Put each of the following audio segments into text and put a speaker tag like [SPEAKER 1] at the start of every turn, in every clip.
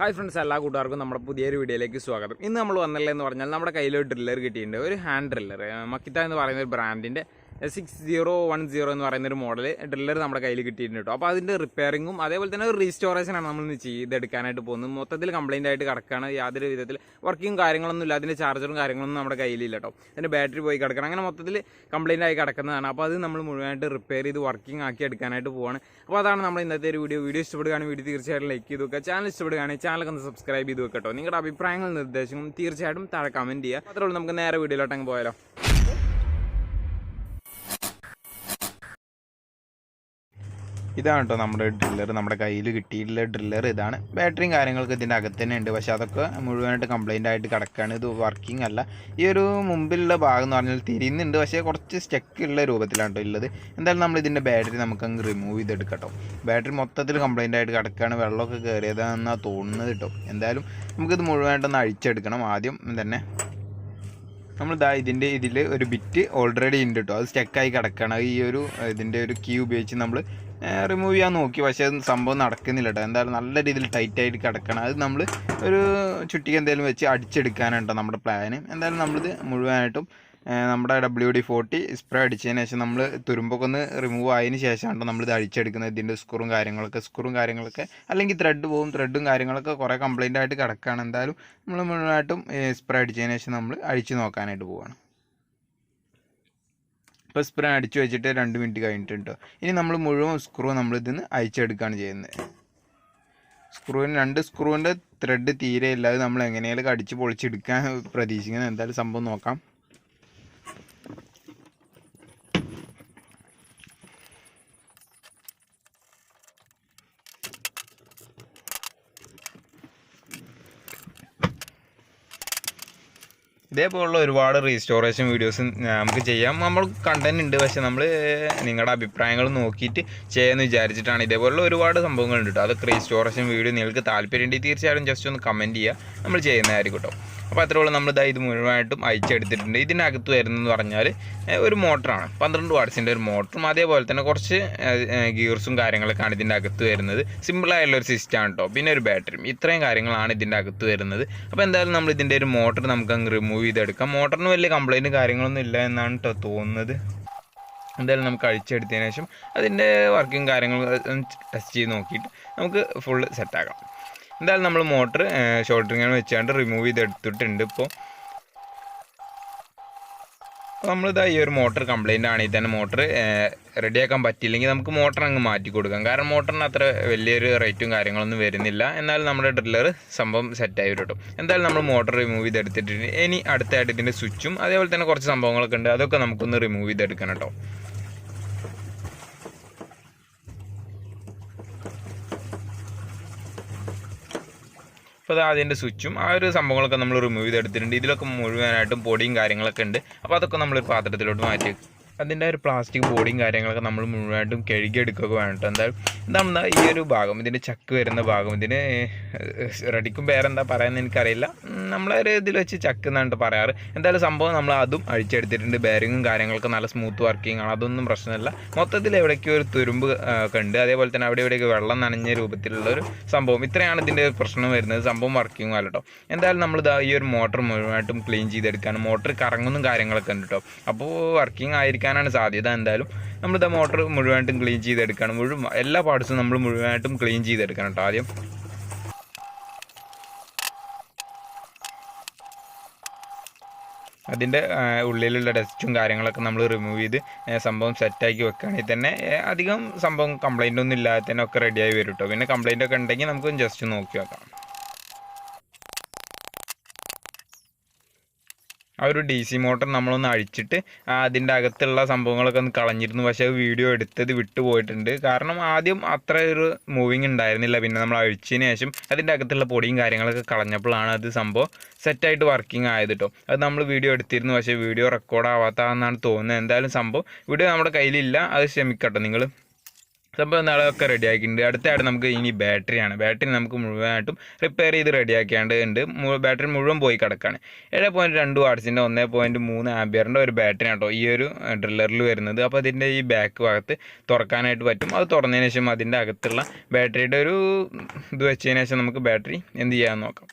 [SPEAKER 1] Hi friends, എല്ലാ കൂട്ടുകാർക്കും നമ്മുടെ പുതിയൊരു വീഡിയോയിലേക്ക് സ്വാഗതം. ഇന്ന് നമ്മൾ വന്നല്ലെന്ന് പറഞ്ഞാൽ നമ്മുടെ കയ്യിലൊരു ഡ്രില്ലർ കിട്ടിയിട്ടുണ്ട്. ഒരു ഹാൻഡ് ഡ്രില്ലർ, മക്കിറ്റ എന്ന് പറയുന്ന ഒരു ബ്രാൻഡിൻ്റെ 6010 എന്ന് പറയുന്നൊരു മോഡൽ ഡ്രില്ലർ നമ്മുടെ കയ്യിൽ കിട്ടിയിട്ടുണ്ട് കേട്ടോ. അപ്പോൾ അതിൻ്റെ റിപ്പയറിങ്ങും അതേപോലെ തന്നെ ഒരു റീസ്റ്റോറേഷനാണ് നമ്മൾ ഇന്ന് ചെയ്തെടുക്കാനായിട്ട് പോകുന്നത്. മൊത്തത്തിൽ കംപ്ലൈൻ്റ് ആയിട്ട് കിടക്കുകയാണ്. യാതൊരു വിധത്തിൽ വർക്കിംഗ് കാര്യങ്ങളൊന്നും ഇല്ല. അതിൻ്റെ ചാർജറും കാര്യങ്ങളൊന്നും നമ്മുടെ കയ്യിലില്ല കേട്ടോ. അതിൻ്റെ ബാറ്ററി പോയി കിടക്കണം. അങ്ങനെ മൊത്തത്തിൽ കംപ്ലൈൻ്റ് ആയി കിടക്കുന്നതാണ്. അപ്പോൾ അത് നമ്മൾ മുഴുവനായിട്ട് റിപ്പയർ ചെയ്ത് വർക്കിംഗ് ആക്കി എടുക്കാനായിട്ട് പോവാണ്. അപ്പോൾ അതാണ് നമ്മൾ ഇന്നത്തെ ഒരു വീഡിയോ ഇഷ്ടപ്പെടുകയാണെങ്കിൽ വീഡിയോ തീർച്ചയായിട്ടും ലൈക്ക് ചെയ്ത് വെക്കുക. ചാനൽ ഇഷ്ടപ്പെടുകയാണെങ്കിൽ ചാനലൊക്കെ ഒന്ന് സബ്സ്ക്രൈബ് ചെയ്ത് വെക്കട്ടോ. നിങ്ങളുടെ അഭിപ്രായങ്ങളും നിർദ്ദേശങ്ങളും തീർച്ചയായിട്ടും താഴെ കമൻറ്റ് ചെയ്യുക. അത്രേ ഉള്ളൂ. നമുക്ക് നേരെ വീഡിയോയിലോട്ട് അങ്ങ് പോയാലോ. ഇതാണ് കേട്ടോ നമ്മുടെ ഡ്രില്ലർ. നമ്മുടെ കയ്യിൽ കിട്ടിയിട്ടുള്ള ഡ്രില്ലർ ഇതാണ്. ബാറ്ററിയും കാര്യങ്ങളൊക്കെ ഇതിൻ്റെ അകത്ത് തന്നെ ഉണ്ട്. പക്ഷേ അതൊക്കെ മുഴുവനായിട്ട് കംപ്ലൈൻ്റ് ആയിട്ട് കിടക്കുകയാണ്. ഇത് വർക്കിംഗ് അല്ല. ഈ ഒരു മുമ്പിലുള്ള ഭാഗം എന്ന് പറഞ്ഞാൽ തിരിയുന്നുണ്ട്, പക്ഷേ കുറച്ച് സ്റ്റക്കുള്ള രൂപത്തിലാണ് കേട്ടോ ഉള്ളത്. എന്തായാലും നമ്മൾ ഇതിൻ്റെ ബാറ്ററി നമുക്കങ്ങ് റിമൂവ് ചെയ്തെടുക്കാം കേട്ടോ. ബാറ്ററി മൊത്തത്തിൽ കംപ്ലൈൻ്റ് ആയിട്ട് കിടക്കുകയാണ്. വെള്ളമൊക്കെ കയറിയതാണെന്നാണ് തോന്നുന്നത് കേട്ടോ. എന്തായാലും നമുക്കിത് മുഴുവനായിട്ടൊന്ന് അഴിച്ചെടുക്കണം. ആദ്യം തന്നെ നമ്മൾ ഇതിൽ ഒരു ബിറ്റ് ഓൾറെഡി ഉണ്ട് കേട്ടോ. അത് സ്റ്റക്കായി കിടക്കുകയാണ്. ഈ ഒരു ഇതിൻ്റെ ഒരു കീ ഉപയോഗിച്ച് നമ്മൾ റിമൂവ് ചെയ്യാൻ നോക്കി, പക്ഷേ അത് സംഭവം നടക്കുന്നില്ല കേട്ടോ. എന്തായാലും നല്ല രീതിയിൽ ടൈറ്റായിട്ട് കിടക്കണം. അത് നമ്മൾ ഒരു ചുറ്റിക എന്തെങ്കിലും വെച്ച് അടിച്ചെടുക്കാനാണ് നമ്മുടെ പ്ലാന്. എന്തായാലും നമ്മളിത് മുഴുവനായിട്ടും നമ്മുടെ WD-40 സ്പ്രേ അടിച്ചതിന് ശേഷം നമ്മൾ തുരുമ്പൊക്കെ ഒന്ന് റിമൂവ് ആയതിന് ശേഷമാണ് നമ്മളിത് അടിച്ചെടുക്കുന്നത്. ഇതിൻ്റെ സ്ക്രൂവും കാര്യങ്ങളൊക്കെ അല്ലെങ്കിൽ ത്രെഡും കാര്യങ്ങളൊക്കെ കുറേ കംപ്ലൈൻ്റ് ആയിട്ട് കിടക്കുകയാണ്. എന്തായാലും നമ്മൾ മുഴുവനായിട്ടും സ്പ്രേ അടിച്ചതിന് ശേഷം നമ്മൾ അഴിച്ച് നോക്കാനായിട്ട് പോവുകയാണ്. ഇപ്പോൾ സ്പ്രേ അടിച്ചു വെച്ചിട്ട് 2 മിനിറ്റ് കഴിഞ്ഞിട്ടുണ്ട്. ഇനി നമ്മൾ മുഴുവൻ സ്ക്രൂ നമ്മളിതിന്ന് അഴിച്ചെടുക്കുകയാണ് ചെയ്യുന്നത്. രണ്ട് സ്ക്രൂവിൻ്റെ ത്രെഡ് തീരെ ഇല്ലാതെ നമ്മൾ എങ്ങനെയാലും അടിച്ച് പൊളിച്ചെടുക്കാൻ പ്രതീക്ഷിക്കുന്നത്. എന്തായാലും സംഭവം നോക്കാം. ഇതേപോലുള്ള ഒരുപാട് റീസ്റ്റോറേഷൻ വീഡിയോസ് നമുക്ക് ചെയ്യാം. നമ്മൾ കണ്ടന്റ് ഉണ്ട്, പക്ഷെ നമ്മൾ നിങ്ങളുടെ അഭിപ്രായങ്ങൾ നോക്കിയിട്ട് ചെയ്യാമെന്ന് വിചാരിച്ചിട്ടാണ്. ഇതേപോലുള്ള ഒരുപാട് സംഭവങ്ങളുണ്ട് കേട്ടോ. അതൊക്കെ റീസ്റ്റോറേഷൻ വീഡിയോ നിങ്ങൾക്ക് താല്പര്യമുണ്ടെങ്കിൽ തീർച്ചയായിട്ടും ജസ്റ്റ് ഒന്ന് കമൻറ്റ് ചെയ്യുക, നമ്മൾ ചെയ്യുന്നതായിരിക്കും കേട്ടോ. അപ്പോൾ അത്രയുള്ള നമ്മൾ ഇത് മുഴുവനായിട്ടും അയച്ചെടുത്തിട്ടുണ്ട്. ഇതിനകത്ത് വരുന്നതെന്ന് പറഞ്ഞാൽ ഒരു മോട്ടറാണ്, 12 വാട്ട്സിൻ്റെ ഒരു മോട്ടറും അതേപോലെ തന്നെ കുറച്ച് ഗിയർസും കാര്യങ്ങളൊക്കെയാണ് ഇതിൻ്റെ അകത്ത് വരുന്നത്. സിമ്പിളായുള്ളൊരു സിസ്റ്റമാണ് കേട്ടോ. പിന്നെ ഒരു ബാറ്ററിയും, ഇത്രയും കാര്യങ്ങളാണ് ഇതിൻ്റെ അകത്ത് വരുന്നത്. അപ്പോൾ എന്തായാലും നമ്മൾ ഇതിൻ്റെ ഒരു മോട്ടർ നമുക്ക് അങ്ങ് റിമൂവ് ചെയ്തെടുക്കാം. മോട്ടറിന് വലിയ കംപ്ലൈൻറ്റ് കാര്യങ്ങളൊന്നും ഇല്ല എന്നാണ് കേട്ടോ തോന്നുന്നത്. എന്തായാലും നമുക്ക് അഴിച്ചെടുത്തതിന് ശേഷം അതിൻ്റെ വർക്കിംഗ് കാര്യങ്ങൾ ടെസ്റ്റ് ചെയ്ത് നോക്കിയിട്ട് നമുക്ക് ഫുള്ള് സെറ്റാക്കാം. എന്തായാലും നമ്മൾ മോട്ടർ ഷോൾഡറിങ്ങനെ വെച്ചാണ്ട് റിമൂവ് ചെയ്തെടുത്തിട്ടുണ്ട്. ഇപ്പോൾ നമ്മളിതാ ഈ ഒരു മോട്ടർ കംപ്ലൈൻ്റ് ആണെങ്കിൽ തന്നെ മോട്ടർ റെഡിയാക്കാൻ പറ്റിയില്ലെങ്കിൽ നമുക്ക് മോട്ടർ അങ്ങ് മാറ്റി കൊടുക്കാം. കാരണം മോട്ടറിന് അത്ര വലിയൊരു റേറ്റും കാര്യങ്ങളൊന്നും വരുന്നില്ല. എന്നാലും നമ്മുടെ ഡ്രില്ലർ സംഭവം സെറ്റായി വരും കേട്ടോ. എന്തായാലും നമ്മൾ മോട്ടർ റിമൂവ് ചെയ്തെടുത്തിട്ടുണ്ട്. ഇനി അടുത്തായിട്ട് ഇതിൻ്റെ സ്വിച്ചും അതേപോലെ തന്നെ കുറച്ച് സംഭവങ്ങളൊക്കെ ഉണ്ട്, അതൊക്കെ നമുക്കൊന്ന് റിമൂവ് ചെയ്തെടുക്കണം കേട്ടോ. അപ്പോൾ അത് അതിൻ്റെ സ്വിച്ചും ആ ഒരു സംഭവങ്ങളൊക്കെ നമ്മൾ റിമൂവ് ചെയ്തെടുത്തിട്ടുണ്ട്. ഇതിലൊക്കെ മുഴുവനായിട്ടും പൊടിയും കാര്യങ്ങളൊക്കെ ഉണ്ട്. അപ്പോൾ അതൊക്കെ നമ്മളൊരു പാത്രത്തിലോട്ട് മാറ്റി അതിൻ്റെ ഒരു പ്ലാസ്റ്റിക് ബോഡിയും കാര്യങ്ങളൊക്കെ നമ്മൾ മുഴുവനായിട്ടും കഴുകിയെടുക്കുകയൊക്കെ വേണം. എന്താണ് ഈ ഒരു ഭാഗം, ഇതിൻ്റെ ചക്ക് വരുന്ന ഭാഗം, ഇതിന് റെഡിക്കും പേരെന്താ പറയുന്നത് എനിക്കറിയില്ല. നമ്മളൊരു ഇതിൽ വെച്ച് ചക്ക് എന്നാണ് പറയാറ്. എന്തായാലും സംഭവം നമ്മൾ അതും അഴിച്ചെടുത്തിട്ടുണ്ട്. ബെയറിങ്ങും കാര്യങ്ങളൊക്കെ നല്ല സ്മൂത്ത് വർക്കിംഗ് ആണ്, അതൊന്നും പ്രശ്നമില്ല. മൊത്തത്തിൽ എവിടേക്കും ഒരു തുരുമ്പ് ഉണ്ട്, അതേപോലെ തന്നെ അവിടെ ഇവിടെയൊക്കെ വെള്ളം നനഞ്ഞ രൂപത്തിലുള്ളൊരു സംഭവം. ഇത്രയാണ് ഇതിൻ്റെ പ്രശ്നം വരുന്നത്. സംഭവം വർക്കിംഗ് അല്ല കേട്ടോ. എന്തായാലും നമ്മൾ ഈ ഒരു മോട്ടർ മുഴുവനായിട്ടും ക്ലീൻ ചെയ്തെടുക്കാണ്. മോട്ടർ കറങ്ങുന്നും കാര്യങ്ങളൊക്കെ ഉണ്ട് കേട്ടോ. അപ്പോൾ വർക്കിംഗ് ആയിരിക്കാനാണ് സാധ്യത. എന്തായാലും നമ്മളിത് മോട്ടർ മുഴുവനായിട്ടും ക്ലീൻ ചെയ്തെടുക്കണം. എല്ലാ പാർട്സും നമ്മൾ മുഴുവനായിട്ടും ക്ലീൻ ചെയ്തെടുക്കണം കേട്ടോ. ആദ്യം അതിൻ്റെ ഉള്ളിലുള്ള ഡസ്റ്റും കാര്യങ്ങളൊക്കെ നമ്മൾ റിമൂവ് ചെയ്ത് സംഭവം സെറ്റാക്കി വെക്കുകയാണെങ്കിൽ തന്നെ അധികം സംഭവം കംപ്ലൈൻ്റ് ഒന്നും ഇല്ലാതെ തന്നെ ഒക്കെ റെഡിയായി വരും കേട്ടോ. പിന്നെ കംപ്ലൈൻ്റ് ഒക്കെ ഉണ്ടെങ്കിൽ നമുക്ക് ജസ്റ്റ് നോക്കി വെക്കാം. ആ ഒരു DC മോട്ടർ നമ്മളൊന്ന് അഴിച്ചിട്ട് അതിൻ്റെ അകത്തുള്ള സംഭവങ്ങളൊക്കെ ഒന്ന് കളഞ്ഞിരുന്നു. പക്ഷേ വീഡിയോ എടുത്തത് വിട്ടുപോയിട്ടുണ്ട്. കാരണം ആദ്യം അത്ര ഒരു മൂവിങ് ഉണ്ടായിരുന്നില്ല. പിന്നെ നമ്മൾ അഴിച്ചതിന് ശേഷം അതിൻ്റെ അകത്തുള്ള പൊടിയും കാര്യങ്ങളൊക്കെ കളഞ്ഞപ്പോഴാണ് അത് സംഭവം സെറ്റായിട്ട് വർക്കിംഗ് ആയത് കേട്ടോ. അത് നമ്മൾ വീഡിയോ എടുത്തിരുന്നു, പക്ഷേ വീഡിയോ റെക്കോർഡ് ആവാത്തതെന്നാണ് തോന്നുന്നത്. എന്തായാലും സംഭവം വീഡിയോ നമ്മുടെ കയ്യിലില്ല, അത് ക്ഷമിക്കട്ടോ നിങ്ങൾ. സംഭവം നാളെയൊക്കെ റെഡിയാക്കിയിട്ടുണ്ട്. അടുത്തായിട്ട് നമുക്ക് ഇനി ബാറ്ററിയാണ്. ബാറ്ററി നമുക്ക് മുഴുവനായിട്ടും റിപ്പയർ ചെയ്ത് റെഡിയാക്കേണ്ടതുണ്ട്. ബാറ്ററി മുഴുവൻ പോയി കിടക്കുകയാണ്. 7.2 വാട്ട്സിൻ്റെ 1.3 ആംപിയറിൻ്റെ ഒരു ബാറ്ററി ആട്ടോ ഈ ഒരു ഡ്രില്ലറിൽ വരുന്നത്. അപ്പോൾ അതിൻ്റെ ഈ ബാക്ക് ഭാഗത്ത് തുറക്കാനായിട്ട് പറ്റും. അത് തുറന്നതിന് ശേഷം അതിൻ്റെ അകത്തുള്ള ബാറ്ററിയുടെ ഒരു ഇത് വെച്ചതിന് ശേഷം നമുക്ക് ബാറ്ററി എന്ത് ചെയ്യാമെന്ന് നോക്കാം.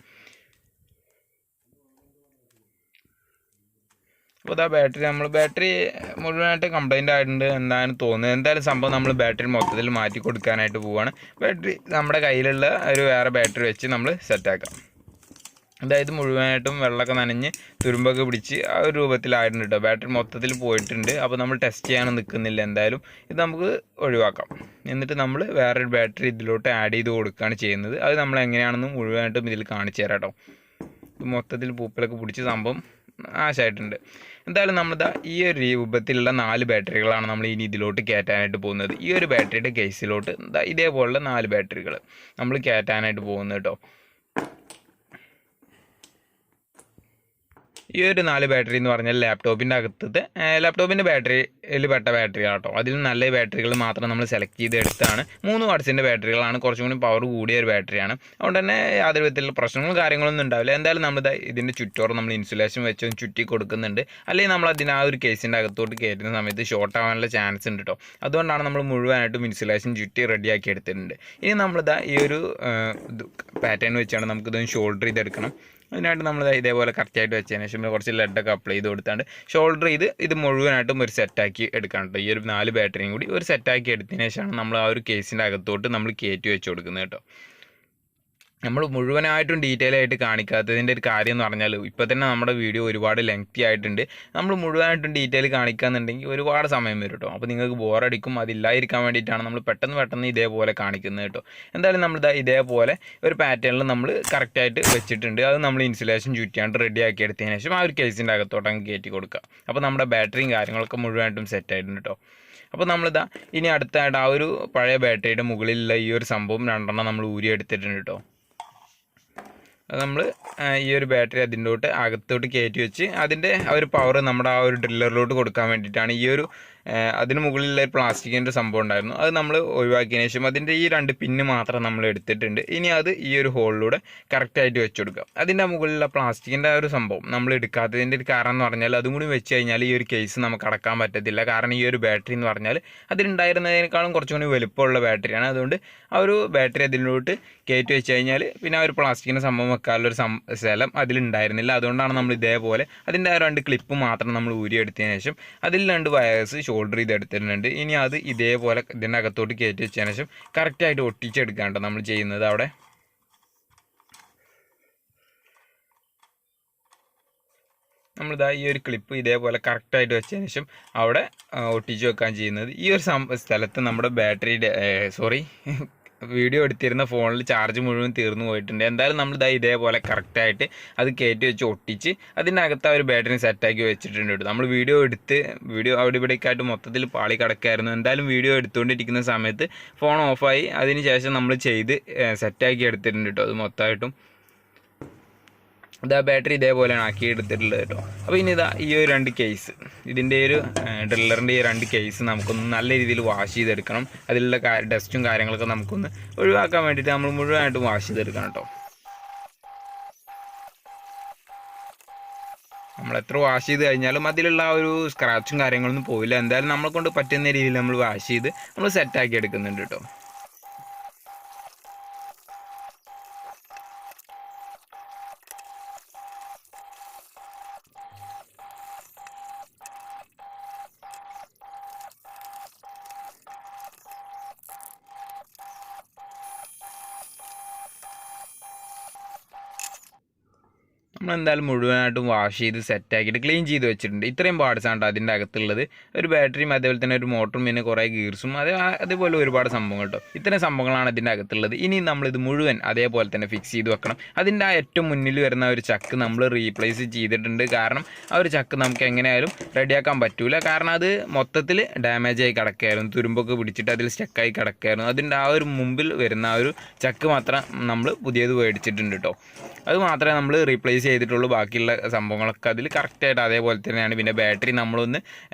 [SPEAKER 1] അപ്പോൾ ബാറ്ററി മുഴുവനായിട്ട് കംപ്ലൈൻ്റ് ആയിട്ടുണ്ട് എന്താണ് തോന്നുന്നത്. എന്തായാലും സംഭവം നമ്മൾ ബാറ്ററി മൊത്തത്തിൽ മാറ്റി കൊടുക്കാനായിട്ട് പോവുകയാണ്. ബാറ്ററി നമ്മുടെ കയ്യിലുള്ള ഒരു വേറെ ബാറ്ററി വെച്ച് നമ്മൾ സെറ്റാക്കാം. അതായത് മുഴുവനായിട്ടും വെള്ളമൊക്കെ നനഞ്ഞ് തുരുമ്പൊക്കെ പിടിച്ച് ആ ഒരു രൂപത്തിലായിട്ടുണ്ട് കേട്ടോ. ബാറ്ററി മൊത്തത്തിൽ പോയിട്ടുണ്ട്. അപ്പോൾ നമ്മൾ ടെസ്റ്റ് ചെയ്യാനും നിൽക്കുന്നില്ല. എന്തായാലും ഇത് നമുക്ക് ഒഴിവാക്കാം. എന്നിട്ട് നമ്മൾ വേറൊരു ബാറ്ററി ഇതിലോട്ട് ആഡ് ചെയ്ത് കൊടുക്കുകയാണ് ചെയ്യുന്നത്. അത് നമ്മൾ എങ്ങനെയാണെന്നും മുഴുവനായിട്ടും ഇതിൽ കാണിച്ചു തരാം കേട്ടോ. മൊത്തത്തിൽ പൂപ്പലൊക്കെ പിടിച്ച് സംഭവം നാശമായിട്ടുണ്ട്. എന്തായാലും നമ്മളിതാ ഈ ഒരു രൂപത്തിലുള്ള 4 ബാറ്ററികളാണ് നമ്മൾ ഇനി ഇതിലോട്ട് കയറ്റാനായിട്ട് പോകുന്നത്. ഈ ഒരു ബാറ്ററിയുടെ കേസിലോട്ട് ഇതേപോലുള്ള 4 ബാറ്ററികൾ നമ്മൾ കയറ്റാനായിട്ട് പോകുന്നത് കേട്ടോ. ഈ ഒരു 4 ബാറ്ററി എന്ന് പറഞ്ഞാൽ ലാപ്ടോപ്പിൻ്റെ ബാറ്ററിയിൽ പെട്ട ബാറ്ററിയാണ് കേട്ടോ. അതിൽ നല്ല ബാറ്ററികൾ മാത്രം നമ്മൾ സെലക്ട് ചെയ്ത് എടുത്താണ്. 3 വാട്ട്സിൻ്റെ ബാറ്ററികളാണ്. കുറച്ചും കൂടി പവർ കൂടിയ ഒരു ബാറ്ററിയാണ്. അതുകൊണ്ട് തന്നെ യാതൊരു വിധത്തിലുള്ള പ്രശ്നങ്ങളും കാര്യങ്ങളൊന്നും ഉണ്ടാവില്ല. എന്തായാലും നമ്മൾ ഇതിൻ്റെ ചുറ്റോറ് നമ്മൾ ഇൻസുലേഷൻ വെച്ച് ചുറ്റി കൊടുക്കുന്നുണ്ട്. അല്ലെങ്കിൽ നമ്മൾ ആ ഒരു കേസിൻ്റെ അകത്തോട്ട് കയറ്റുന്ന സമയത്ത് ഷോർട്ട് ആവാനുള്ള ചാൻസ് ഉണ്ട് കേട്ടോ. അതുകൊണ്ടാണ് നമ്മൾ മുഴുവനായിട്ടും ഇൻസുലേഷൻ ചുറ്റി റെഡിയാക്കി എടുത്തിട്ടുണ്ട്. ഇനി ഈ ഒരു പാറ്റേൺ വെച്ചാണ് നമുക്കിതൊന്ന് ഷോൾഡർ ചെയ്തെടുക്കണം. അതിനായിട്ട് നമ്മൾ ഇതേപോലെ കറക്റ്റായിട്ട് വെച്ചതിന് ശേഷം കുറച്ച് ലെഡൊക്കെ അപ്ലൈ ചെയ്ത് കൊടുത്താണ്ട് ഷോൾഡർ ചെയ്ത് ഇത് മുഴുവനായിട്ടും ഒരു സെറ്റാക്കി എടുക്കണം കേട്ടോ. ഈ ഒരു 4 ബാറ്ററിയും കൂടി ഒരു സെറ്റാക്കി എടുത്തതിന് ശേഷമാണ് നമ്മൾ ആ ഒരു കേസിൻ്റെ അകത്തോട്ട് നമ്മൾ കയറ്റി വെച്ച് കൊടുക്കുന്നത് കേട്ടോ. നമ്മൾ മുഴുവനായിട്ടും ഡീറ്റെയിൽ ആയിട്ട് കാണിക്കാത്തതിൻ്റെ ഒരു കാര്യം എന്ന് പറഞ്ഞാൽ ഇപ്പോൾ തന്നെ നമ്മുടെ വീഡിയോ ഒരുപാട് ലെങ്തി ആയിട്ടുണ്ട്. നമ്മൾ മുഴുവനായിട്ടും ഡീറ്റെയിൽ കാണിക്കാന്നുണ്ടെങ്കിൽ ഒരുപാട് സമയം വരും കേട്ടോ. അപ്പോൾ നിങ്ങൾക്ക് ബോറടിക്കും. അതില്ലാതിരിക്കാൻ വേണ്ടിയിട്ടാണ് നമ്മൾ പെട്ടെന്ന് ഇതേപോലെ കാണിക്കുന്നത് കേട്ടോ. എന്തായാലും നമ്മൾ ഇതേപോലെ ഒരു പാറ്റേണിൽ നമ്മൾ കറക്റ്റായിട്ട് വെച്ചിട്ടുണ്ട്. അത് നമ്മൾ ഇൻസുലേഷൻ ചുറ്റിയാണ്ട് റെഡിയാക്കി എടുത്തതിന് ശേഷം ആ ഒരു കേസിൻ്റെ അകത്തോട്ട് അങ്ങ് കയറ്റി കൊടുക്കുക. അപ്പോൾ നമ്മുടെ ബാറ്ററിയും കാര്യങ്ങളൊക്കെ മുഴുവനായിട്ടും സെറ്റായിട്ടുണ്ട് കേട്ടോ. അപ്പോൾ ഇനി അടുത്തായിട്ട് ആ ഒരു പഴയ ബാറ്ററിയുടെ മുകളിലുള്ള ഈ ഒരു സംഭവം 2 നമ്മൾ ഊരി എടുത്തിട്ടുണ്ട് കേട്ടോ. അത് നമ്മൾ ഈ ഒരു ബാറ്ററി അതിൻ്റെ അകത്തോട്ട് കയറ്റി വെച്ച് അതിൻ്റെ ആ ഒരു പവർ നമ്മുടെ ആ ഒരു ഡ്രില്ലറിലോട്ട് കൊടുക്കാൻ വേണ്ടിയിട്ടാണ് ഈ ഒരു അതിന് മുകളിലുള്ള പ്ലാസ്റ്റിക്കിൻ്റെ സംഭവം ഉണ്ടായിരുന്നു. അത് നമ്മൾ ഒഴിവാക്കിയതിന് ശേഷം അതിൻ്റെ ഈ 2 പിന്ന് മാത്രം നമ്മൾ എടുത്തിട്ടുണ്ട്. ഇനി അത് ഈ ഒരു ഹോളിലൂടെ കറക്റ്റായിട്ട് വെച്ച് കൊടുക്കുക. അതിൻ്റെ മുകളിലുള്ള പ്ലാസ്റ്റിക്കിൻ്റെ ആ ഒരു സംഭവം നമ്മൾ എടുക്കാത്തതിൻ്റെ ഒരു കാരണം എന്ന് പറഞ്ഞാൽ അതും കൂടി വെച്ച് കഴിഞ്ഞാൽ ഈ ഒരു കേസ് നമുക്ക് അടക്കാൻ പറ്റത്തില്ല. കാരണം ഈ ഒരു ബാറ്ററി എന്ന് പറഞ്ഞാൽ അതിലുണ്ടായിരുന്നതിനേക്കാളും കുറച്ചും കൂടി വലുപ്പമുള്ള ബാറ്ററിയാണ്. അതുകൊണ്ട് ആ ഒരു ബാറ്ററി അതിലോട്ട് കയറ്റി വെച്ച് കഴിഞ്ഞാൽ പിന്നെ ആ ഒരു പ്ലാസ്റ്റിക്കിൻ്റെ സംഭവം വെക്കാനുള്ളൊരു സ്ഥലം അതിലുണ്ടായിരുന്നില്ല. അതുകൊണ്ടാണ് നമ്മൾ ഇതേപോലെ അതിൻ്റെ ആ 2 ക്ലിപ്പ് മാത്രം നമ്മൾ ഊരിയെടുത്തതിന് ശേഷം അതിൽ 2 വയേഴ്സ് ഷോൾഡർ ചെയ്തെടുത്തിട്ടുണ്ട്. ഇനി അത് ഇതേപോലെ ഇതിൻ്റെ അകത്തോട്ട് കയറ്റി വെച്ചതിന് ശേഷം കറക്റ്റായിട്ട് ഒട്ടിച്ചെടുക്കാണ്ട് നമ്മൾ ചെയ്യുന്നത്. അവിടെ നമ്മളിതാ ഈ ഒരു ക്ലിപ്പ് ഇതേപോലെ കറക്റ്റായിട്ട് വെച്ചതിന് ശേഷം അവിടെ ഒട്ടിച്ച് വെക്കാൻ ചെയ്യുന്നത്. ഈ ഒരു സ്ഥലത്ത് നമ്മുടെ ബാറ്ററിയുടെ വീഡിയോ എടുത്തിരുന്ന ഫോണിൽ ചാർജ് മുഴുവൻ തീർന്നു പോയിട്ടുണ്ട്. എന്തായാലും നമ്മൾ ഇതേപോലെ കറക്റ്റായിട്ട് അത് കയറ്റി വെച്ച് ഒട്ടിച്ച് അതിൻ്റെ അകത്ത് ആ ഒരു ബാറ്ററി സെറ്റാക്കി വെച്ചിട്ടുണ്ട്. നമ്മൾ വീഡിയോ അവിടെ ഇവിടേക്കായിട്ട് മൊത്തത്തിൽ പാളി കിടക്കായിരുന്നു. എന്തായാലും വീഡിയോ എടുത്തുകൊണ്ടിരിക്കുന്ന സമയത്ത് ഫോൺ ഓഫായി. അതിന് ശേഷം നമ്മൾ ചെയ്ത് സെറ്റാക്കി എടുത്തിട്ടുണ്ട് കേട്ടോ. അത് മൊത്തമായിട്ടും ഇതാ ബാറ്ററി ഇതേപോലെയാണ് ആക്കി എടുത്തിട്ടുള്ളത് കേട്ടോ. അപ്പോൾ ഇനി ഈ ഒരു 2 കേസ് ഇതിൻ്റെ ഒരു ഡ്രില്ലറിൻ്റെ ഈ 2 കേസ് നമുക്കൊന്ന് നല്ല രീതിയിൽ വാഷ് ചെയ്തെടുക്കണം. അതിലുള്ള ഡസ്റ്റും കാര്യങ്ങളൊക്കെ നമുക്കൊന്ന് ഒഴിവാക്കാൻ വേണ്ടിയിട്ട് നമ്മൾ മുഴുവനായിട്ടും വാഷ് ചെയ്തെടുക്കണം കേട്ടോ. നമ്മൾ എത്ര വാഷ് ചെയ്ത് കഴിഞ്ഞാലും അതിലുള്ള ആ ഒരു സ്ക്രാച്ചും കാര്യങ്ങളൊന്നും പോയില്ല. എന്തായാലും നമ്മളെ കൊണ്ട് പറ്റുന്ന രീതിയിൽ നമ്മൾ വാഷ് ചെയ്ത് നമ്മൾ സെറ്റാക്കി എടുക്കുന്നുണ്ട് കേട്ടോ. നമ്മളെന്തായാലും മുഴുവനായിട്ടും വാഷ് ചെയ്ത് സെറ്റാക്കിയിട്ട് ക്ലീൻ ചെയ്ത് വെച്ചിട്ടുണ്ട്. ഇത്രയും പാർട്സാണ് അതിൻ്റെ അകത്തുള്ളത്. ഒരു ബാറ്ററിയും അതേപോലെ തന്നെ ഒരു മോട്ടറും പിന്നെ കുറേ ഗിയർസും അതേപോലെ ഒരുപാട് സംഭവങ്ങൾ കേട്ടോ. ഇത്രയും സംഭവങ്ങളാണ് ഇതിൻ്റെ അകത്തുള്ളത്. ഇനി നമ്മളിത് മുഴുവൻ അതേപോലെ തന്നെ ഫിക്സ് ചെയ്ത് വെക്കണം. അതിൻ്റെ ആ ഏറ്റവും മുന്നിൽ വരുന്ന ഒരു ചക്ക് നമ്മൾ റീപ്ലേസ് ചെയ്തിട്ടുണ്ട്. കാരണം ആ ഒരു ചക്ക് നമുക്ക് എങ്ങനെയായാലും റെഡിയാക്കാൻ പറ്റൂല. കാരണം അത് മൊത്തത്തിൽ ഡാമേജ് ആയി കിടക്കുകയായിരുന്നു. തുരുമ്പൊക്കെ പിടിച്ചിട്ട് അതിൽ സ്റ്റക്കായി കിടക്കുകയായിരുന്നു. അതിൻ്റെ ആ ഒരു മുമ്പിൽ വരുന്ന ആ ഒരു ചക്ക് മാത്രം നമ്മൾ പുതിയത് മേടിച്ചിട്ടുണ്ട് കേട്ടോ. അത് മാത്രമേ നമ്മൾ റീപ്ലേസ് ചെയ്തിട്ടുള്ളൂ. ബാക്കിയുള്ള സംഭവങ്ങളൊക്കെ അതിൽ കറക്റ്റായിട്ട് അതേപോലെ തന്നെയാണ്. പിന്നെ ബാറ്ററി നമ്മളൊന്ന്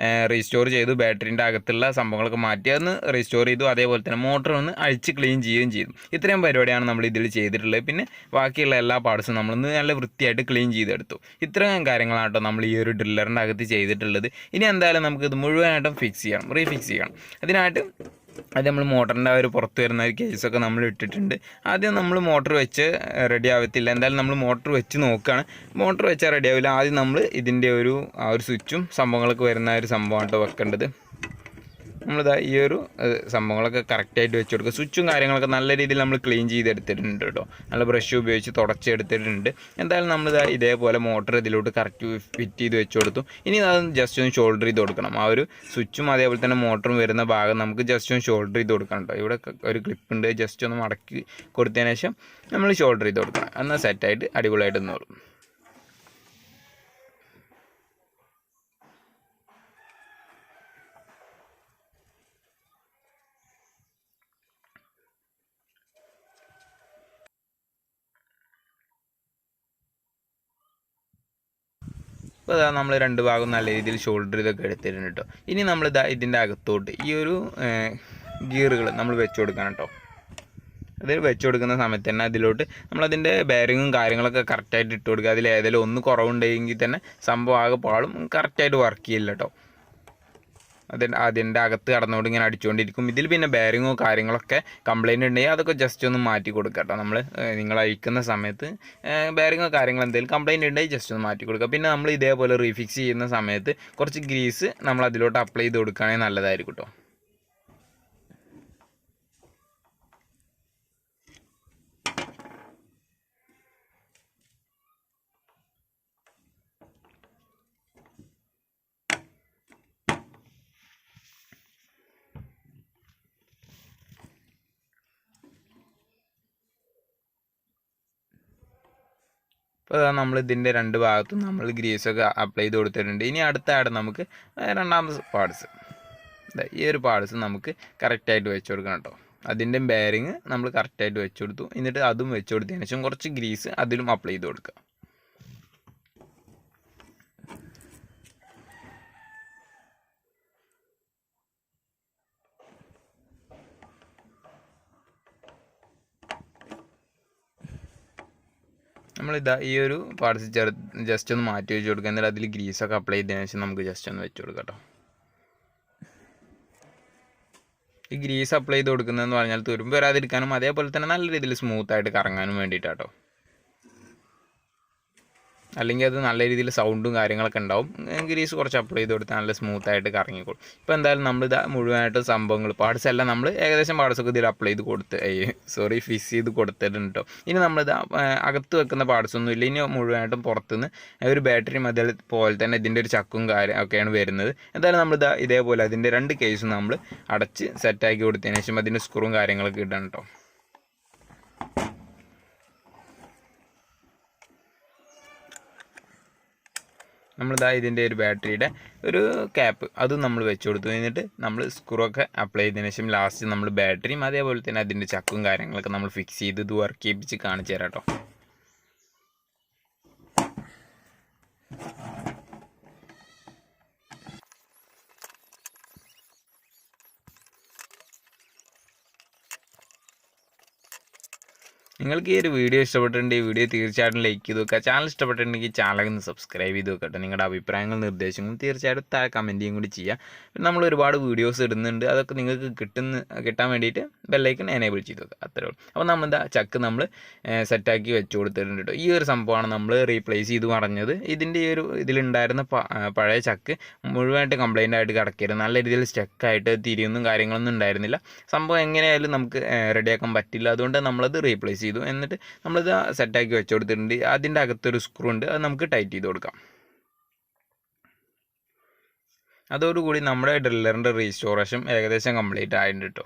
[SPEAKER 1] റീസ്റ്റോർ ചെയ്തു, ബാറ്ററിൻ്റെ അകത്തുള്ള സംഭവങ്ങളൊക്കെ മാറ്റി അതൊന്ന് റീസ്റ്റോർ ചെയ്തു. അതേപോലെ തന്നെ മോട്ടർ ഒന്ന് അഴിച്ച് ക്ലീൻ ചെയ്യുകയും ചെയ്തു. ഇത്രയും പരിപാടിയാണ് നമ്മൾ ഇതിൽ ചെയ്തിട്ടുള്ളത്. പിന്നെ ബാക്കിയുള്ള എല്ലാ പാർട്സും നമ്മളൊന്ന് നല്ല വൃത്തിയായിട്ട് ക്ലീൻ ചെയ്തെടുത്തു. ഇത്രയും കാര്യങ്ങളാണ് കേട്ടോ നമ്മൾ ഈ ഒരു ഡ്രില്ലറിൻ്റെ അകത്ത് ചെയ്തിട്ടുള്ളത്. ഇനി എന്തായാലും നമുക്കിത് മുഴുവനായിട്ടും ഫിക്സ് ചെയ്യണം, റീഫിക്സ് ചെയ്യണം. അതിനായിട്ട് അത് നമ്മൾ മോട്ടറിൻ്റെ ആ ഒരു പുറത്ത് വരുന്ന ഒരു കേസൊക്കെ നമ്മൾ ഇട്ടിട്ടുണ്ട്. ആദ്യം നമ്മൾ മോട്ടർ വെച്ച് റെഡി ആവത്തില്ല, എന്തായാലും നമ്മൾ മോട്ടർ വെച്ച് നോക്കുകയാണ്. മോട്ടർ വെച്ചാൽ റെഡി ആവില്ല. ആദ്യം നമ്മൾ ഇതിൻ്റെ ഒരു സ്വിച്ചും സംഭവങ്ങളൊക്കെ വരുന്ന ഒരു സംഭവമായിട്ട് വെക്കേണ്ടത്. നമ്മളിതാ ഈ ഒരു സംഭവങ്ങളൊക്കെ കറക്റ്റായിട്ട് വെച്ച് കൊടുക്കുക. സ്വിച്ചും കാര്യങ്ങളൊക്കെ നല്ല രീതിയിൽ നമ്മൾ ക്ലീൻ ചെയ്തെടുത്തിട്ടുണ്ട് കേട്ടോ. നല്ല ബ്രഷ് ഉപയോഗിച്ച് തുടച്ചെടുത്തിട്ടുണ്ട്. എന്തായാലും നമ്മളിതാ ഇതേപോലെ മോട്ടർ ഇതിലോട്ട് കറക്റ്റ് ഫിറ്റ് ചെയ്ത് വെച്ച് കൊടുത്തു. ഇനി അത് ജസ്റ്റ് ഒന്ന് ഷോൾഡർ ചെയ്ത് കൊടുക്കണം. ആ ഒരു സ്വിച്ചും അതേപോലെ തന്നെ മോട്ടറും വരുന്ന ഭാഗം നമുക്ക് ജസ്റ്റ് ഒന്ന് ഷോൾഡർ ചെയ്ത് കൊടുക്കണം കേട്ടോ. ഇവിടെ ഒരു ക്ലിപ്പുണ്ട്, ജസ്റ്റ് ഒന്ന് മടക്കി കൊടുത്തതിന് ശേഷം നമ്മൾ ഷോൾഡർ ചെയ്ത് കൊടുക്കണം. എന്നാൽ സെറ്റായിട്ട് അടിപൊളിയായിട്ട് നിന്നോളും. അപ്പോൾ അതാ നമ്മൾ രണ്ട് ഭാഗം നല്ല രീതിയിൽ ഷോൾഡർ ഇതൊക്കെ എടുത്തിട്ടുണ്ട് കേട്ടോ. ഇനി നമ്മളിതാ ഇതിൻ്റെ അകത്തോട്ട് ഈ ഒരു ഗിയറുകൾ നമ്മൾ വെച്ച് കൊടുക്കണം കേട്ടോ. അത് വെച്ച് കൊടുക്കുന്ന സമയത്ത് തന്നെ അതിലോട്ട് നമ്മളതിൻ്റെ ബെയറിങ്ങും കാര്യങ്ങളൊക്കെ കറക്റ്റായിട്ട് ഇട്ട് കൊടുക്കുക. അതിൽ ഏതെങ്കിലും ഒന്ന് കുറവുണ്ടെങ്കിൽ തന്നെ സംഭവം ആകെ പാളും, കറക്റ്റായിട്ട് വർക്ക് ചെയ്യില്ല കേട്ടോ. അതിൻ്റെ അകത്ത് കടന്നുകൊണ്ട് ഇങ്ങനെ അടിച്ചുകൊണ്ടിരിക്കും. ഇതിൽ പിന്നെ ബെയറിങ്ങോ കാര്യങ്ങളൊക്കെ കംപ്ലയിൻറ്റ് ഉണ്ടെങ്കിൽ അതൊക്കെ ജസ്റ്റ് ഒന്ന് മാറ്റി കൊടുക്കുക കേട്ടോ. നിങ്ങൾ അഴിക്കുന്ന സമയത്ത് ബെയറിങ്ങോ കാര്യങ്ങളോ എന്തെങ്കിലും കംപ്ലയിൻറ്റ് ഉണ്ടെങ്കിൽ ജസ്റ്റ് ഒന്ന് മാറ്റി കൊടുക്കുക. പിന്നെ നമ്മൾ ഇതേപോലെ റീഫിക്സ് ചെയ്യുന്ന സമയത്ത് കുറച്ച് ഗ്രീസ് നമ്മൾ അതിലോട്ട് അപ്ലൈ ചെയ്ത് കൊടുക്കുകയാണെങ്കിൽ നല്ലതായിരിക്കും കേട്ടോ. ഇപ്പോൾ നമ്മൾ ഇതിൻ്റെ രണ്ട് ഭാഗത്തും നമ്മൾ ഗ്രീസൊക്കെ അപ്ലൈ ചെയ്ത് കൊടുത്തിട്ടുണ്ട്. ഇനി അടുത്ത നമുക്ക് രണ്ടാമത്തെ പാർട്സ്, ഈ ഒരു പാർട്സ് നമുക്ക് കറക്റ്റായിട്ട് വെച്ച് കൊടുക്കണം കേട്ടോ. അതിൻ്റെ ബെയറിങ് നമ്മൾ കറക്റ്റായിട്ട് വെച്ച് കൊടുത്തു. എന്നിട്ട് അതും വെച്ച് കൊടുത്തതിന് ശേഷം കുറച്ച് ഗ്രീസ് അതിലും അപ്ലൈ ചെയ്ത് കൊടുക്കുക. നമ്മളിതാ ഈ ഒരു പാർട്സ് ജസ്റ്റ് ഒന്ന് മാറ്റി വെച്ച് കൊടുക്കുക. എന്നിട്ട് അതിൽ ഗ്രീസൊക്കെ അപ്ലൈ ചെയ്തതിന് ശേഷം നമുക്ക് ജസ്റ്റ് ഒന്ന് വെച്ച് കൊടുക്കാം കേട്ടോ. ഈ ഗ്രീസ് അപ്ലൈ ചെയ്ത് കൊടുക്കുന്നതെന്ന് പറഞ്ഞാൽ തുരുമ്പ് വരാതിരിക്കാനും അതേപോലെ തന്നെ നല്ല രീതിയിൽ സ്മൂത്തായിട്ട് കറങ്ങാനും വേണ്ടിയിട്ടാട്ടോ. അല്ലെങ്കിൽ അത് നല്ല രീതിയിൽ സൗണ്ടും കാര്യങ്ങളൊക്കെ ഉണ്ടാവും. ഗ്രീസ് കുറച്ച് അപ്ലൈ ചെയ്ത് കൊടുത്താൽ നല്ല സ്മൂത്തായിട്ട് കറങ്ങിക്കോളും. ഇപ്പോൾ എന്തായാലും നമ്മളിത് മുഴുവനായിട്ട് സംഭവങ്ങൾ പാർട്സ് എല്ലാം നമ്മൾ ഏകദേശം പാർട്സൊക്കെ ഇതിൽ അപ്ലൈ ചെയ്ത് ഫിക്സ് ചെയ്ത് കൊടുത്തിട്ടുണ്ട് കേട്ടോ. ഇനി നമ്മളിത് അകത്ത് വെക്കുന്ന പാർട്സൊന്നും ഇല്ല. ഇനി മുഴുവനായിട്ടും പുറത്തുനിന്ന് ഒരു ബാറ്ററി മതിൽ പോലെ തന്നെ ഇതിൻ്റെ ഒരു ചക്കും കാര്യം ഒക്കെയാണ് വരുന്നത്. എന്തായാലും നമ്മളിത് ഇതേപോലെ അതിൻ്റെ രണ്ട് കേസും നമ്മൾ അടച്ച് സെറ്റാക്കി കൊടുത്തതിന് ശേഷം അതിൻ്റെ സ്ക്രൂവും കാര്യങ്ങളൊക്കെ ഇടണം കേട്ടോ. നമ്മളിതാ ഇതിൻ്റെ ഒരു ബാറ്ററിയുടെ ഒരു ക്യാപ്പ് അതും നമ്മൾ വെച്ച് കൊടുത്തു. എന്നിട്ട് നമ്മൾ സ്ക്രൂ ഒക്കെ അപ്ലൈ ചെയ്തതിന് ശേഷം ലാസ്റ്റ് നമ്മൾ ബാറ്ററിയും അതേപോലെ തന്നെ അതിൻ്റെ ചക്കും കാര്യങ്ങളൊക്കെ നമ്മൾ ഫിക്സ് ചെയ്ത് ഇത് വർക്ക് ചെയ്യിപ്പിച്ച് കാണിച്ചു തരാം കേട്ടോ. നിങ്ങൾക്ക് ഈ ഒരു വീഡിയോ ഇഷ്ടപ്പെട്ടിട്ടുണ്ടെങ്കിൽ ഈ വീഡിയോ തീർച്ചയായിട്ടും ലൈക്ക് ചെയ്ത് വെക്കുക. ചാനൽ ഇഷ്ടപ്പെട്ടിട്ടുണ്ടെങ്കിൽ ചാനൽ ഒന്ന് സബ്സ്ക്രൈബ് ചെയ്ത് വെക്കട്ടെ. നിങ്ങളുടെ അഭിപ്രായങ്ങളും നിർദ്ദേശങ്ങളും തീർച്ചയായിട്ടും താഴെ കമൻറ്റിയും കൂടി ചെയ്യുക. പിന്നെ നമ്മൾ ഒരുപാട് വീഡിയോസ് ഇടുന്നുണ്ട്, അതൊക്കെ നിങ്ങൾക്ക് കിട്ടാൻ വേണ്ടിയിട്ട് ബെല്ലൈക്കൺ എനേബിൾ ചെയ്ത് വെക്കുക. അത്രേ ഉള്ളൂ. അപ്പോൾ നമ്മൾ ചക്ക് നമ്മൾ സെറ്റാക്കി വെച്ച് കൊടുത്തിട്ടുണ്ട് കേട്ടോ. ഈ ഒരു സംഭവമാണ് നമ്മൾ റീപ്ലേസ് ചെയ്ത് പറഞ്ഞത്. ഇതിൻ്റെ ഈ ഒരു ഇതിലുണ്ടായിരുന്ന പഴയ ചക്ക് മുഴുവനായിട്ട് കംപ്ലൈൻ്റ് ആയിട്ട് കിടക്കരുത്. നല്ല രീതിയിൽ സ്റ്റക്കായിട്ട് തിരിയൊന്നും കാര്യങ്ങളൊന്നും ഉണ്ടായിരുന്നില്ല. സംഭവം എങ്ങനെയായാലും നമുക്ക് റെഡിയാക്കാൻ പറ്റില്ല. അതുകൊണ്ട് നമ്മളത് റീപ്ലേസ് ചെയ്തു. എന്നിട്ട് നമ്മളിത് സെറ്റാക്കി വെച്ച് കൊടുത്തിട്ടുണ്ട്. അതിൻ്റെ അകത്തൊരു സ്ക്രൂ ഉണ്ട്, അത് നമുക്ക് ടൈറ്റ് ചെയ്ത് കൊടുക്കാം. അതോടുകൂടി നമ്മുടെ ഡ്രില്ലറിൻ്റെ റീസ്റ്റോറേഷൻ ഏകദേശം കംപ്ലീറ്റ് ആയിട്ടുണ്ട് കേട്ടോ.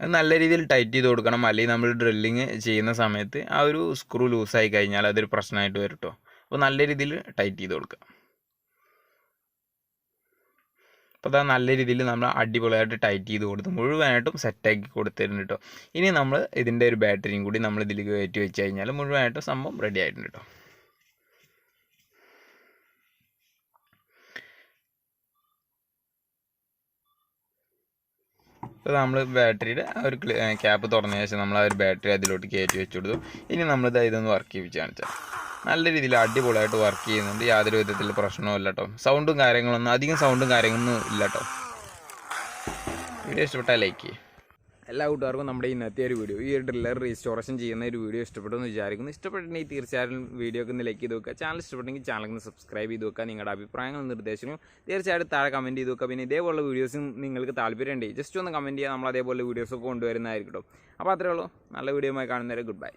[SPEAKER 1] അത് നല്ല രീതിയിൽ ടൈറ്റ് ചെയ്ത് കൊടുക്കണം. അല്ലെങ്കിൽ നമ്മൾ ഡ്രില്ലിങ് ചെയ്യുന്ന സമയത്ത് ആ ഒരു സ്ക്രൂ ലൂസായി കഴിഞ്ഞാൽ അതൊരു പ്രശ്നമായിട്ട് വരും കേട്ടോ. അപ്പോൾ നല്ല രീതിയിൽ ടൈറ്റ് ചെയ്ത് കൊടുക്കുക. അപ്പോൾ അതാ നല്ല രീതിയിൽ നമ്മൾ അടിപൊളിയായിട്ട് ടൈറ്റ് ചെയ്ത് കൊടുത്ത് മുഴുവനായിട്ടും സെറ്റാക്കി കൊടുത്തിട്ടുണ്ട് കേട്ടോ. ഇനി നമ്മൾ ഇതിൻ്റെ ഒരു ബാറ്ററിയും കൂടി നമ്മൾ ഇതിലേക്ക് കയറ്റി വെച്ച് കഴിഞ്ഞാൽ മുഴുവനായിട്ടും സംഭവം റെഡി ആയിട്ടുണ്ട് കേട്ടോ. അപ്പോൾ നമ്മൾ ബാറ്ററിയുടെ ആ ഒരു ക്യാപ്പ് തുറന്ന ശേഷം നമ്മൾ ആ ഒരു ബാറ്ററി അതിലോട്ട് കയറ്റി വെച്ച് കൊടുത്തു. ഇനി നമ്മളിത് ഇതൊന്ന് വർക്ക് ചെയ്യിച്ച് കാണിച്ചാൽ നല്ല രീതിയിൽ അടിപൊളിയായിട്ട് വർക്ക് ചെയ്യുന്നുണ്ട്. യാതൊരു വിധത്തിൽ പ്രശ്നവും ഇല്ല കേട്ടോ. സൗണ്ടും കാര്യങ്ങളൊന്നും അധികം സൗണ്ടും കാര്യങ്ങളൊന്നും ഇല്ല കേട്ടോ. വീഡിയോ ഇഷ്ടപ്പെട്ടാൽ ലൈക്ക് ചെയ്യും. എല്ലാ കൂട്ടുകാർക്കും നമ്മുടെ ഇന്നത്തെ ഒരു വീഡിയോ, ഈ ഒരു ഡ്രില്ലർ റീസ്റ്റോറേഷൻ ചെയ്യുന്ന ഒരു വീഡിയോ ഇഷ്ടപ്പെട്ടെന്ന് വിചാരിക്കുന്നു. ഇഷ്ടപ്പെട്ടിട്ടുണ്ടെങ്കിൽ തീർച്ചയായും വീഡിയോക്ക് ഒന്ന് ലൈക്ക് ചെയ്ത് വെക്കുക. ചാനൽ ഇഷ്ടപ്പെട്ടെങ്കിൽ ചാനലിന് സബ്സ്ക്രൈബ് ചെയ്ത് വെക്കുക. നിങ്ങളുടെ അഭിപ്രായങ്ങളും നിർദ്ദേശങ്ങളും തീർച്ചയായിട്ടും താഴെ കമൻറ്റ് ചെയ്ത് വെക്കുക. പിന്നെ ഇതേപോലുള്ള വീഡിയോസും നിങ്ങൾക്ക് താല്പര്യമുണ്ടെങ്കിൽ ജസ്റ്റ് ഒന്ന് കമൻറ്റ് ചെയ്യുക. നമ്മൾ അതേപോലെ വീഡിയോസൊക്കെ കൊണ്ടുവരുന്നതായിരിക്കും കേട്ടോ. അപ്പോൾ അത്രേ ഉള്ളൂ. നല്ല വീഡിയോയുമായി കാണുന്നവരെ ഗുഡ് ബൈ.